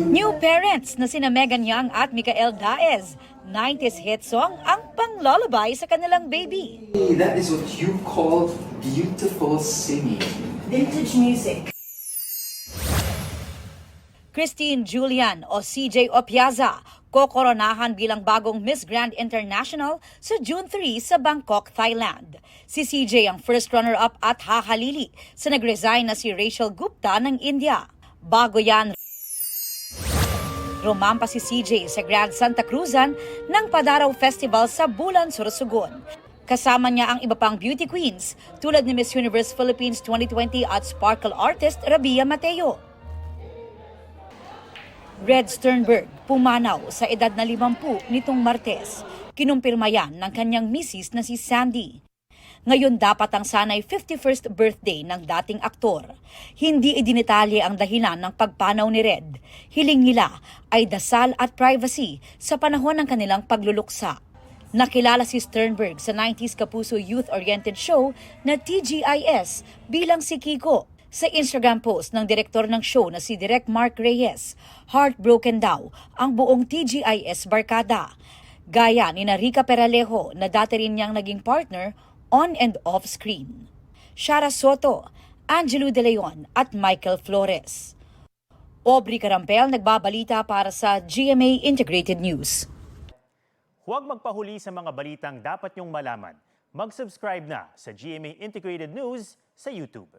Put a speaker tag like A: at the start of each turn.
A: New parents na sina Megan Young at Micael Daez. 90s hit song ang pang-lullaby sa kanilang baby.
B: That is what you call beautiful singing.
C: Vintage music.
A: Christine Julian o CJ Opiaza, kokoronahan bilang bagong Miss Grand International sa June 3 sa Bangkok, Thailand. Si CJ ang first runner-up at hahalili sa nag-resign na si Rachel Gupta ng India. Bago yan, rumampa si CJ sa Grand Santa Cruzan ng Padaraw Festival sa Bulan, Sorsogon. Kasama niya ang iba pang beauty queens tulad ni Miss Universe Philippines 2020 at sparkle artist Rabia Mateo. Red Sternberg pumanaw sa edad na 50 nitong Martes. Kinumpirma yan ng kanyang misis na si Sandy. Ngayon dapat ang sanay 51st birthday ng dating aktor. Hindi idinitalye ang dahilan ng pagpanaw ni Red. Hiling nila ay dasal at privacy sa panahon ng kanilang pagluluksa. Nakilala si Sternberg sa 90s Kapuso youth-oriented show na TGIS bilang si Kiko. Sa Instagram post ng direktor ng show na si Direk Mark Reyes, heartbroken daw ang buong TGIS barkada. Gaya ni Rica Peralejo na dati rin niyang naging partner on and off screen. Shara Soto, Angelo De Leon at Michael Flores. Aubrey Carampel nagbabalita para sa GMA Integrated News.
D: Huwag magpahuli sa mga balitang dapat niyong malaman. Mag-subscribe na sa GMA Integrated News sa YouTube.